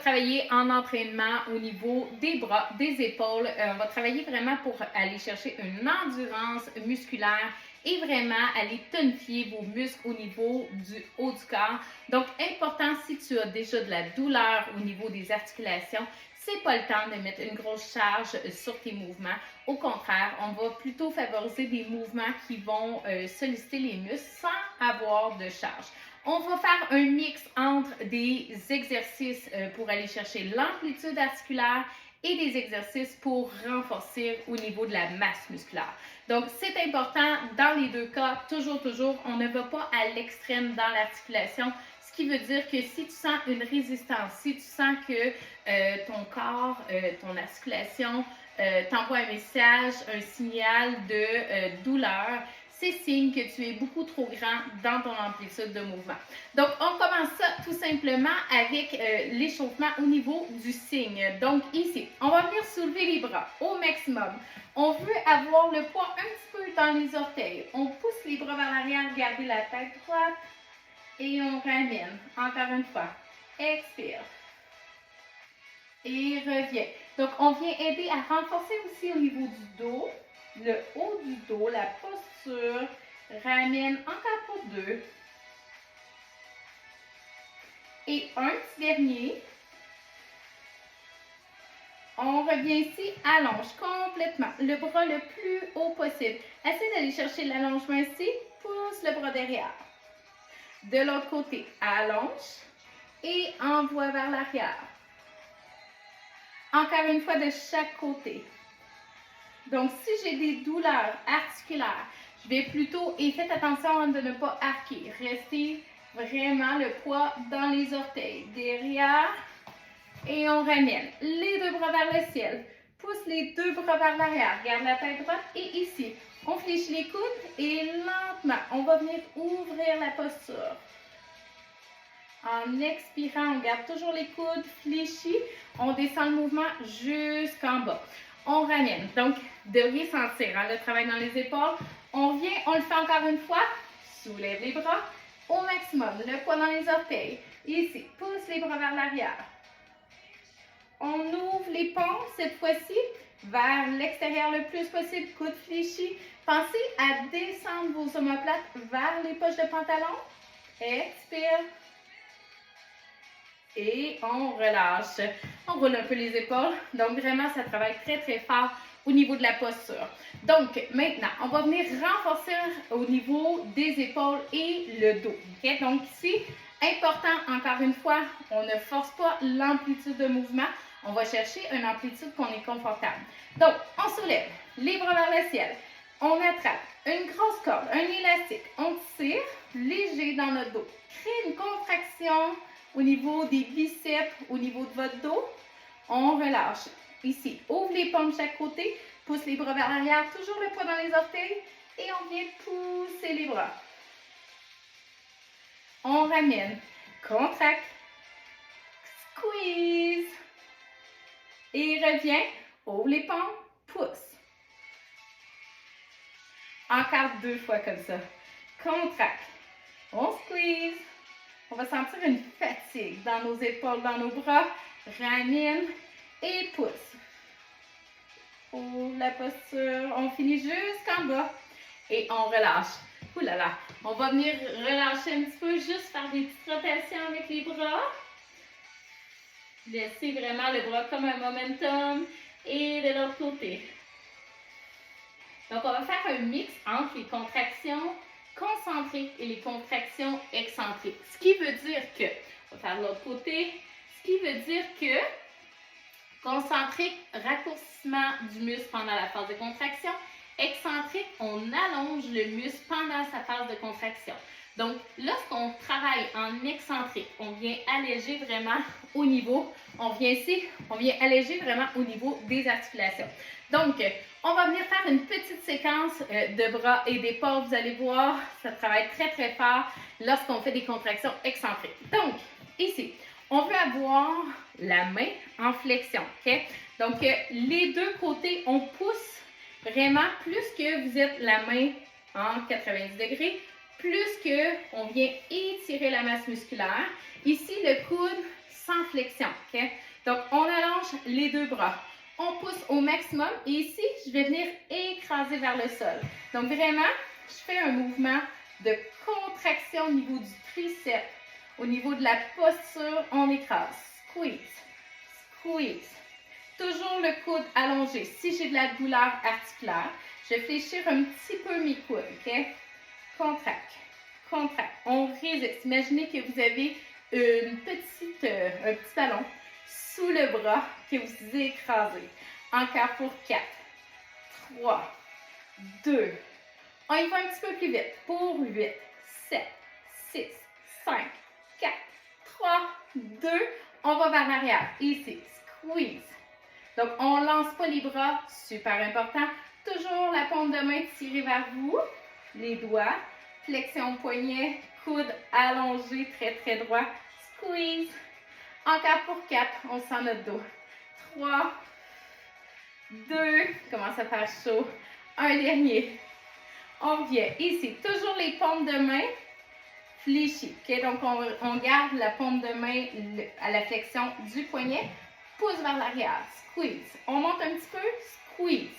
travailler en entraînement au niveau des bras, des épaules. On va travailler vraiment pour aller chercher une endurance musculaire et vraiment aller tonifier vos muscles au niveau du haut du corps. Donc, important si tu as déjà de la douleur au niveau des articulations, c'est pas le temps de mettre une grosse charge sur tes mouvements. Au contraire, on va plutôt favoriser des mouvements qui vont solliciter les muscles sans avoir de charge. On va faire un mix entre des exercices pour aller chercher l'amplitude articulaire et des exercices pour renforcer au niveau de la masse musculaire. Donc, c'est important dans les deux cas, toujours, on ne va pas à l'extrême dans l'articulation, ce qui veut dire que si tu sens une résistance, si tu sens que ton corps, ton articulation t'envoie un message, un signal de douleur, c'est signe que tu es beaucoup trop grand dans ton amplitude de mouvement. Donc, on commence ça tout simplement avec l'échauffement au niveau du signe. Donc, ici, on va venir soulever les bras au maximum. On veut avoir le poids un petit peu dans les orteils. On pousse les bras vers l'arrière, gardez la tête droite et on ramène. Encore une fois. Expire. Et revient. Donc, on vient aider à renforcer aussi au niveau du dos, le haut du dos, la posture. Ramène encore pour 2. Et un petit dernier. On revient ici, allonge complètement le bras le plus haut possible. Essaye d'aller chercher l'allongement ici, pousse le bras derrière. De l'autre côté, allonge et envoie vers l'arrière. Encore une fois de chaque côté. Donc, si j'ai des douleurs articulaires, je vais plutôt, et faites attention de ne pas arquer, restez vraiment le poids dans les orteils, derrière, et on ramène les deux bras vers le ciel, pousse les deux bras vers l'arrière, garde la tête droite, et ici, on fléchit les coudes, et lentement, on va venir ouvrir la posture. En expirant, on garde toujours les coudes fléchis, on descend le mouvement jusqu'en bas. On ramène. Donc, vous devriez sentir le travail dans les épaules. On vient, on le fait encore une fois. Soulève les bras au maximum. Le poids dans les orteils. Ici, pousse les bras vers l'arrière. On ouvre les paumes cette fois-ci vers l'extérieur le plus possible. Coudes fléchis. Pensez à descendre vos omoplates vers les poches de pantalon. Expire. Et on relâche. On roule un peu les épaules. Donc, vraiment, ça travaille très fort au niveau de la posture. Donc, maintenant, on va venir renforcer au niveau des épaules et le dos. Okay? Donc, ici, important, encore une fois, on ne force pas l'amplitude de mouvement. On va chercher une amplitude qu'on est confortable. Donc, on soulève les bras vers le ciel. On attrape une grosse corde, un élastique. On tire léger dans notre dos. Crée une contraction au niveau des biceps, au niveau de votre dos, on relâche. Ici, ouvre les paumes de chaque côté, pousse les bras vers l'arrière, toujours le poids dans les orteils, et on vient pousser les bras. On ramène, contracte, squeeze, et revient, ouvre les paumes, pousse. Encore 2 fois comme ça. Contracte, on squeeze. On va sentir une fatigue dans nos épaules, dans nos bras. Ramène et pousse. Ouvre la posture. On finit jusqu'en bas. Et on relâche. Ouh là là. On va venir relâcher un petit peu, juste faire des petites rotations avec les bras. Laissez vraiment le bras comme un momentum. Et de l'autre côté. Donc, on va faire un mix entre les contractions concentriques et les contractions excentriques. Ce qui veut dire que, on va faire de l'autre côté, ce qui veut dire que concentrique, raccourcissement du muscle pendant la phase de contraction. Excentrique, on allonge le muscle pendant sa phase de contraction. Donc, lorsqu'on travaille en excentrique, on vient alléger vraiment au niveau, on vient alléger vraiment au niveau des articulations. Donc, on va venir faire une petite séquence de bras et d'épaules. Vous allez voir, ça travaille très fort lorsqu'on fait des contractions excentriques. Donc, ici, on veut avoir la main en flexion. Okay? Donc, les deux côtés, on pousse vraiment plus que vous êtes la main en 90 degrés. plus qu'on vient étirer la masse musculaire. Ici, le coude sans flexion. OK? Donc, on allonge les deux bras. On pousse au maximum et ici, je vais venir écraser vers le sol. Donc, vraiment, je fais un mouvement de contraction au niveau du triceps. Au niveau de la posture, on écrase. Squeeze, squeeze. Toujours le coude allongé. Si j'ai de la douleur articulaire, je vais fléchir un petit peu mes coudes. OK? Contracte, contracte. On résiste. Imaginez que vous avez un petit ballon sous le bras que vous écrasez. Encore pour 4, 3, 2. On y va un petit peu plus vite. Pour 8, 7, 6, 5, 4, 3, 2. On va vers l'arrière. Ici, squeeze. Donc, on ne lance pas les bras. Super important. Toujours la paume de main tirée vers vous. Les doigts. Flexion poignet. Coude allongé, très, très droit. Squeeze. Encore pour 4. On sent notre dos. 3, 2. Commence à faire chaud. Un dernier. On revient. Ici, toujours les paumes de main fléchies. Okay? Donc, on garde la paume de main à la flexion du poignet. Pousse vers l'arrière. Squeeze. On monte un petit peu. Squeeze.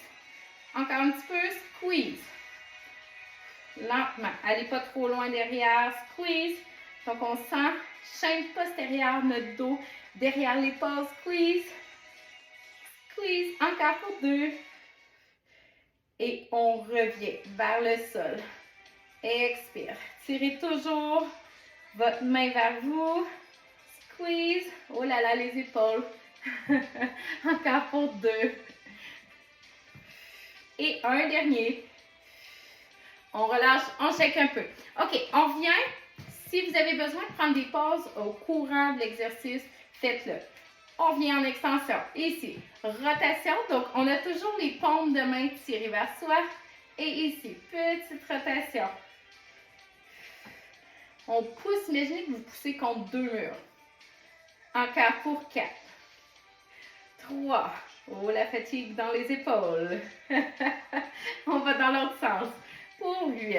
Encore un petit peu. Squeeze. Lentement. Allez pas trop loin derrière. Squeeze. Donc, on sent chaîne postérieure, notre dos derrière l'épaule. Squeeze. Squeeze. Encore pour 2. Et on revient vers le sol. Expire. Tirez toujours votre main vers vous. Squeeze. Oh là là, les épaules. Encore pour 2. Et un dernier. On relâche, on shake un peu. OK, on vient. Si vous avez besoin de prendre des pauses au courant de l'exercice, faites-le. On vient en extension. Ici, rotation. Donc, on a toujours les paumes de main tirées vers soi. Et ici, petite rotation. On pousse. Imaginez que vous poussez contre 2 murs. Encore pour 4. 3. Oh, la fatigue dans les épaules. On va dans l'autre sens. Pour 8.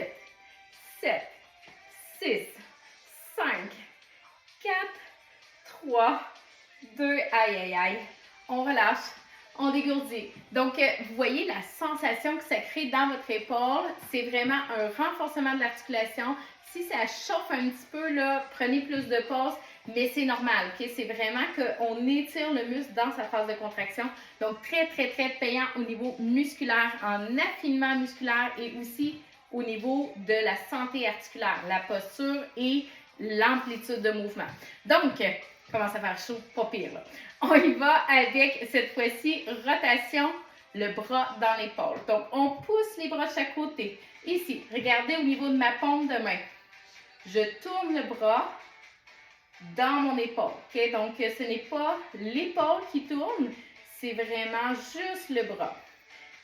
7. 6. 5. 4. 3. 2, aïe, aïe, aïe. On relâche, on dégourdit. Donc, vous voyez la sensation que ça crée dans votre épaule. C'est vraiment un renforcement de l'articulation. Si ça chauffe un petit peu, là, prenez plus de pause, mais c'est normal. Okay? C'est vraiment qu'on étire le muscle dans sa phase de contraction. Donc, très, très, très payant au niveau musculaire, en affinement musculaire et aussi au niveau de la santé articulaire, la posture et l'amplitude de mouvement. Donc, commence à faire chaud, pas pire là. On y va avec, cette fois-ci, rotation, le bras dans l'épaule. Donc, on pousse les bras de chaque côté. Ici, regardez au niveau de ma paume de main. Je tourne le bras dans mon épaule. Okay? Donc, ce n'est pas l'épaule qui tourne, c'est vraiment juste le bras.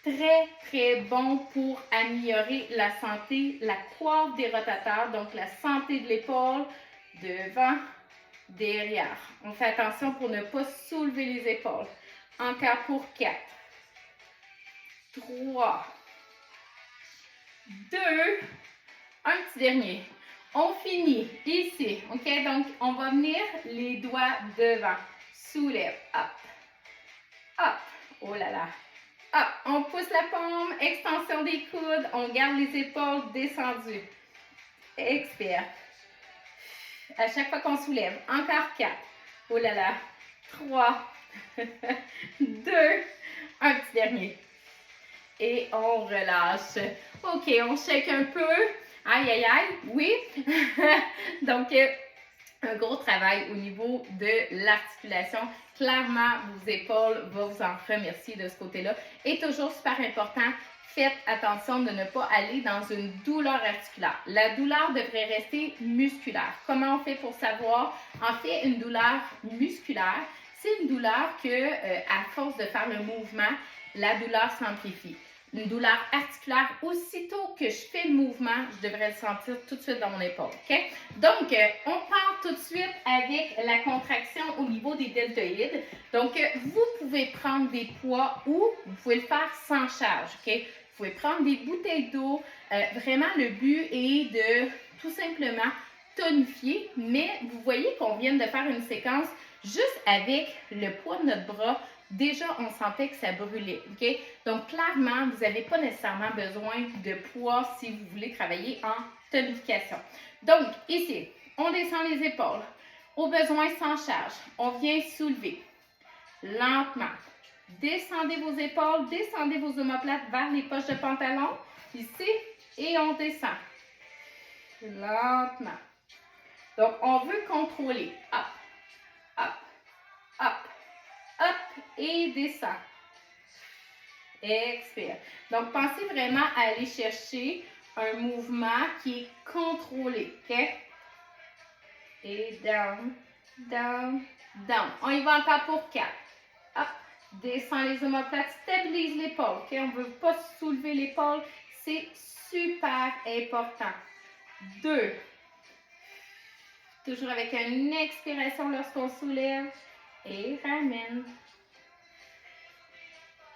Très, très bon pour améliorer la santé, la coiffe des rotateurs, donc la santé de l'épaule, devant, derrière. On fait attention pour ne pas soulever les épaules. Encore pour 4, 3, 2, un petit dernier. On finit ici, ok? Donc, on va venir les doigts devant. Soulève, hop, hop, oh là là. Hop, on pousse la paume, extension des coudes, on garde les épaules descendues. Expire. À chaque fois qu'on soulève, encore 4. Oh là là. 3, 2, un petit dernier. Et on relâche. OK, on shake un peu. Aïe, aïe, aïe. Oui. Donc, un gros travail au niveau de l'articulation. Clairement, vos épaules vont vous en remercier de ce côté-là. Et toujours super important, faites attention de ne pas aller dans une douleur articulaire. La douleur devrait rester musculaire. Comment on fait pour savoir? En fait, une douleur musculaire, c'est une douleur que, à force de faire le mouvement, la douleur s'amplifie. Une douleur articulaire, aussitôt que je fais le mouvement, je devrais le sentir tout de suite dans mon épaule. Okay? Donc, on part tout de suite avec la contraction au niveau des deltoïdes. Donc, vous pouvez prendre des poids ou vous pouvez le faire sans charge. Okay? Vous pouvez prendre des bouteilles d'eau. Vraiment, le but est de tout simplement tonifier, mais vous voyez qu'on vient de faire une séquence juste avec le poids de notre bras. Déjà, on sentait que ça brûlait, OK? Donc, clairement, vous n'avez pas nécessairement besoin de poids si vous voulez travailler en tonification. Donc, ici, on descend les épaules. Au besoin, sans charge, on vient soulever lentement. Descendez vos épaules, descendez vos omoplates vers les poches de pantalon, ici, et on descend. Lentement. Donc, on veut contrôler. Up, up, up, up, et descend. Expire. Donc, pensez vraiment à aller chercher un mouvement qui est contrôlé, OK? Et down, down, down. On y va encore pour 4. Up. Descends les omoplates, stabilise l'épaule. OK? On ne veut pas soulever l'épaule. C'est super important. 2. Toujours avec une expiration lorsqu'on soulève. Et ramène.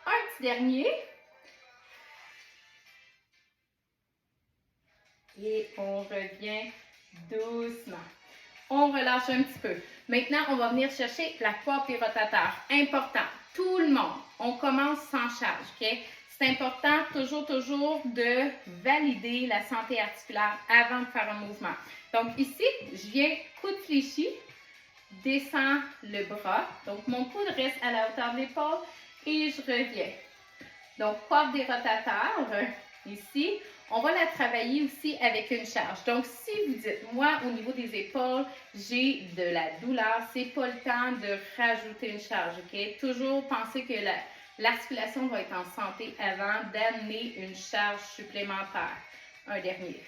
Un petit dernier. Et on revient doucement. On relâche un petit peu. Maintenant, on va venir chercher la coiffe des rotateurs. Important. Tout le monde, on commence sans charge, OK? C'est important toujours de valider la santé articulaire avant de faire un mouvement. Donc ici, je viens coude fléchi, descends le bras. Donc mon coude reste à la hauteur de l'épaule et je reviens. Donc coiffe des rotateurs, ici. On va la travailler aussi avec une charge. Donc, si vous dites, moi, au niveau des épaules, j'ai de la douleur, c'est pas le temps de rajouter une charge, OK? Toujours penser que l'articulation va être en santé avant d'amener une charge supplémentaire. Un dernier.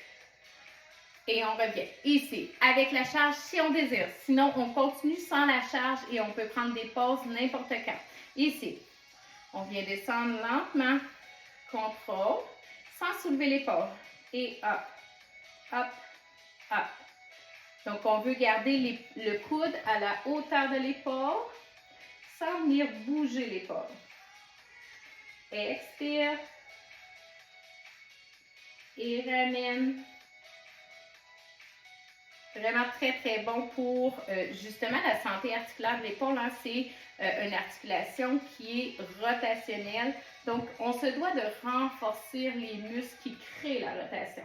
Et on revient. Ici, avec la charge, si on désire. Sinon, on continue sans la charge et on peut prendre des pauses n'importe quand. Ici, on vient descendre lentement. Contrôle. Sans soulever l'épaule. Et up, up, up. Donc, on veut garder le coude à la hauteur de l'épaule sans venir bouger l'épaule. Expire. Et ramène. Vraiment très bon pour justement la santé articulaire de l'épaule. Hein. C'est une articulation qui est rotationnelle. Donc, on se doit de renforcer les muscles qui créent la rotation.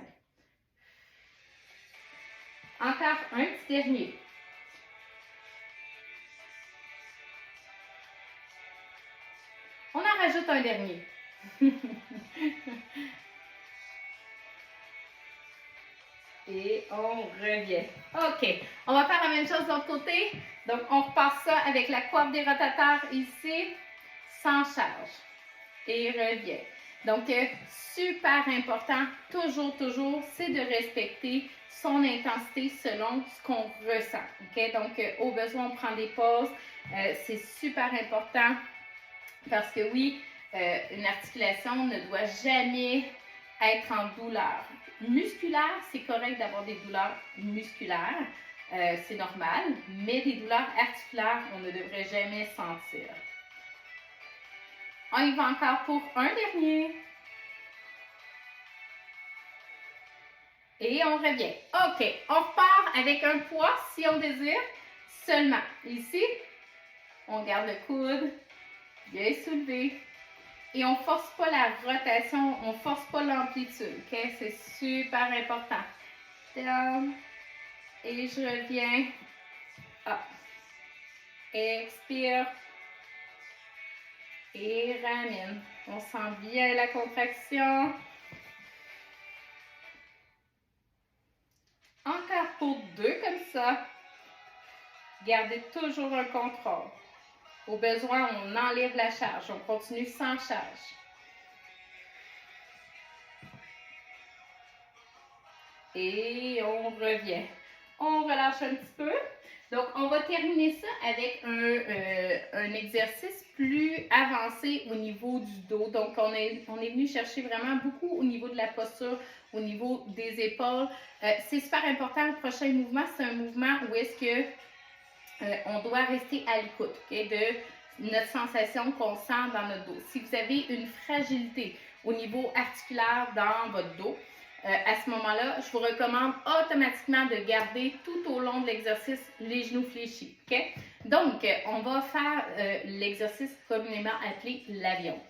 Encore un petit dernier. On en rajoute un dernier. Et on revient. OK. On va faire la même chose de l'autre côté. Donc, on repart ça avec la coiffe des rotateurs ici, sans charge. Et revient. Donc, super important, toujours, c'est de respecter son intensité selon ce qu'on ressent. OK? Donc, au besoin, on prend des pauses. C'est super important parce que oui, une articulation ne doit jamais être en douleur. Musculaire, c'est correct d'avoir des douleurs musculaires, c'est normal, mais des douleurs articulaires, on ne devrait jamais sentir. On y va encore pour un dernier. Et on revient. OK, on repart avec un poids, si on désire, seulement. Ici, on garde le coude, bien soulevé. Et on ne force pas la rotation, on ne force pas l'amplitude, OK? C'est super important. Down. Et je reviens. Up. Expire. Et ramène. On sent bien la contraction. Encore pour 2 comme ça. Gardez toujours un contrôle. Au besoin, on enlève la charge. On continue sans charge. Et on revient. On relâche un petit peu. Donc, on va terminer ça avec un exercice plus avancé au niveau du dos. Donc, on est venu chercher vraiment beaucoup au niveau de la posture, au niveau des épaules. C'est super important. Le prochain mouvement, c'est un mouvement où est-ce que on doit rester à l'écoute, okay, de notre sensation qu'on sent dans notre dos. Si vous avez une fragilité au niveau articulaire dans votre dos. À ce moment-là, je vous recommande automatiquement de garder tout au long de l'exercice les genoux fléchis. Okay? Donc, on va faire l'exercice communément appelé l'avion.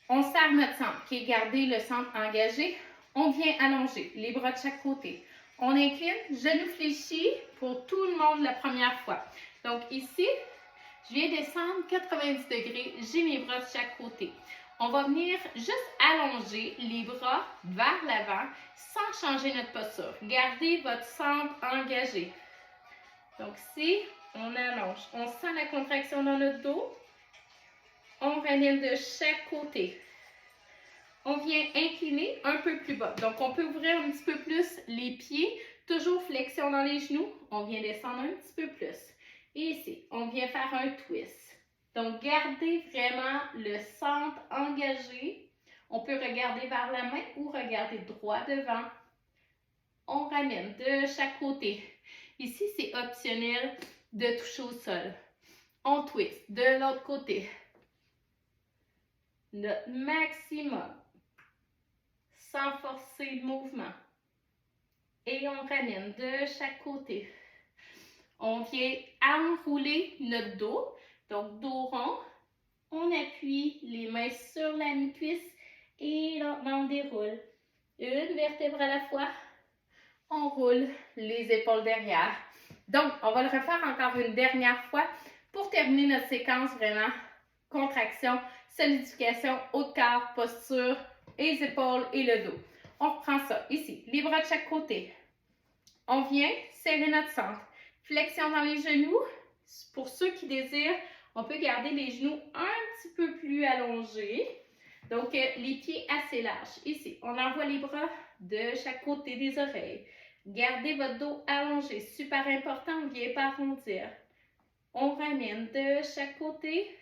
On serre notre centre, qui est garder le centre engagé. On vient allonger les bras de chaque côté. On incline, genoux fléchis pour tout le monde la première fois. Donc ici, je viens descendre 90 degrés, j'ai mes bras de chaque côté. On va venir juste allonger les bras vers l'avant sans changer notre posture. Gardez votre centre engagé. Donc ici, on allonge. On sent la contraction dans notre dos. On ramène de chaque côté. On vient incliner un peu plus bas. Donc, on peut ouvrir un petit peu plus les pieds. Toujours flexion dans les genoux. On vient descendre un petit peu plus. Et ici, on vient faire un twist. Donc, gardez vraiment le centre engagé. On peut regarder vers la main ou regarder droit devant. On ramène de chaque côté. Ici, c'est optionnel de toucher au sol. On twist de l'autre côté. Notre maximum. Sans forcer le mouvement. Et on ramène de chaque côté. On vient enrouler notre dos. Donc, dos rond. On appuie les mains sur la mi-cuisse et lentement on déroule. Une vertèbre à la fois. On roule les épaules derrière. Donc, on va le refaire encore une dernière fois pour terminer notre séquence vraiment contraction, solidification, haut de corps, posture, et les épaules et le dos. On reprend ça ici, les bras de chaque côté. On vient serrer notre centre. Flexion dans les genoux. Pour ceux qui désirent, on peut garder les genoux un petit peu plus allongés. Donc, les pieds assez larges. Ici, on envoie les bras de chaque côté des oreilles. Gardez votre dos allongé. Super important, on ne vient pas arrondir. On ramène de chaque côté.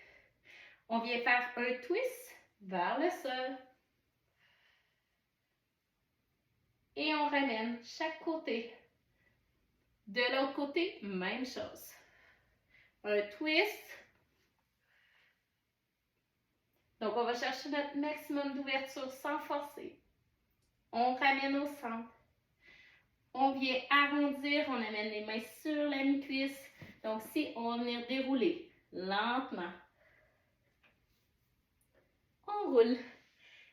On vient faire un twist vers le sol. Et on ramène chaque côté. De l'autre côté, même chose. Un twist. Donc, on va chercher notre maximum d'ouverture sans forcer. On ramène au centre. On vient arrondir, on amène les mains sur la mi-cuisse. Donc, si on vient dérouler lentement. On roule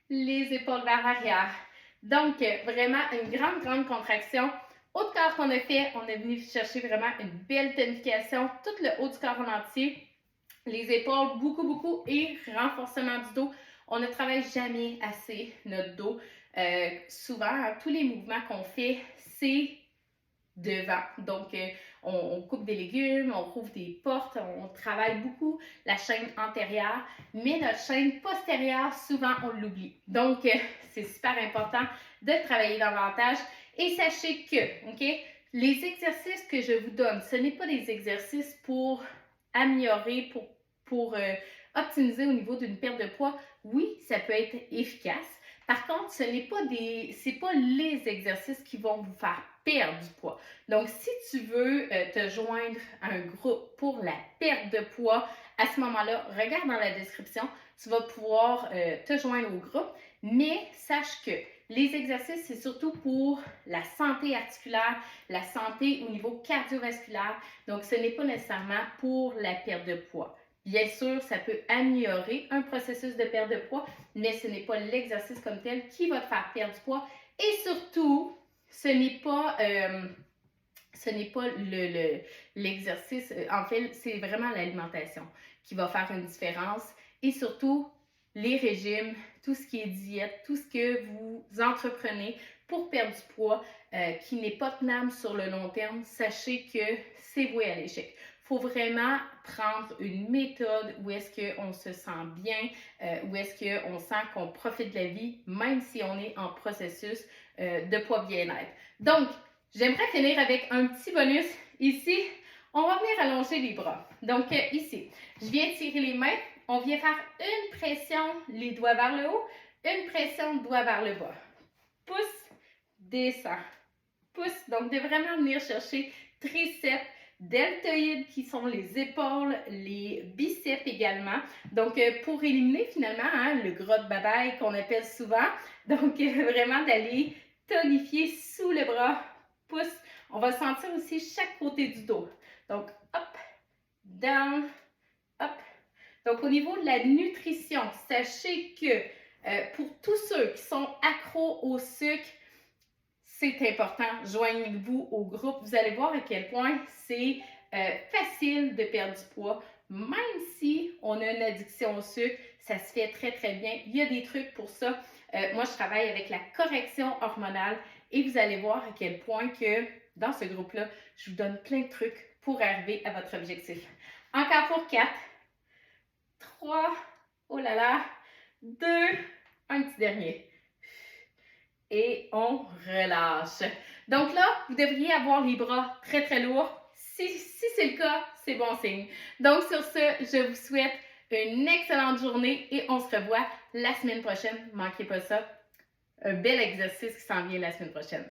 les épaules vers l'arrière. Donc, vraiment une grande contraction. Haut de corps qu'on a fait, on est venu chercher vraiment une belle tonification. Tout le haut du corps en entier. Les épaules, beaucoup et renforcement du dos. On ne travaille jamais assez notre dos. Souvent, tous les mouvements qu'on fait, c'est devant. Donc, on coupe des légumes, on rouvre des portes, on travaille beaucoup la chaîne antérieure, mais notre chaîne postérieure, souvent, on l'oublie. Donc, c'est super important de travailler davantage. Et sachez que, OK, les exercices que je vous donne, ce n'est pas des exercices pour améliorer, pour optimiser au niveau d'une perte de poids. Oui, ça peut être efficace. Par contre, ce n'est pas les exercices qui vont vous faire perdre du poids. Donc, si tu veux te joindre à un groupe pour la perte de poids, à ce moment-là, regarde dans la description, tu vas pouvoir te joindre au groupe. Mais sache que les exercices, c'est surtout pour la santé articulaire, la santé au niveau cardiovasculaire. Donc, ce n'est pas nécessairement pour la perte de poids. Bien sûr, ça peut améliorer un processus de perte de poids, mais ce n'est pas l'exercice comme tel qui va te faire perdre du poids. Et surtout, ce n'est pas l'exercice. En fait, c'est vraiment l'alimentation qui va faire une différence. Et surtout, les régimes, tout ce qui est diète, tout ce que vous entreprenez pour perdre du poids qui n'est pas tenable sur le long terme, sachez que c'est voué à l'échec. Il faut vraiment prendre une méthode où est-ce qu'on se sent bien, où est-ce qu'on sent qu'on profite de la vie, même si on est en processus de poids bien-être. Donc, j'aimerais finir avec un petit bonus. Ici, on va venir allonger les bras. Donc, ici, je viens tirer les mains. On vient faire une pression, les doigts vers le haut, une pression, doigts vers le bas. Pouce, descend. Pouce, donc de vraiment venir chercher triceps, deltoïdes qui sont les épaules, les biceps également. Donc, pour éliminer finalement le gras de badaille qu'on appelle souvent. Donc, vraiment d'aller tonifier sous le bras, pouce. On va sentir aussi chaque côté du dos. Donc, hop, down, hop. Donc, au niveau de la nutrition, sachez que pour tous ceux qui sont accros au sucre, c'est important. Joignez-vous au groupe. Vous allez voir à quel point c'est facile de perdre du poids. Même si on a une addiction au sucre, ça se fait très, très bien. Il y a des trucs pour ça. Moi, je travaille avec la correction hormonale et vous allez voir à quel point que dans ce groupe-là, je vous donne plein de trucs pour arriver à votre objectif. Encore pour 4, 3, oh là là, 2, un petit dernier. Et on relâche. Donc là, vous devriez avoir les bras très, très lourds. Si c'est le cas, c'est bon signe. Donc sur ce, je vous souhaite une excellente journée et on se revoit la semaine prochaine. Ne manquez pas ça. Un bel exercice qui s'en vient la semaine prochaine.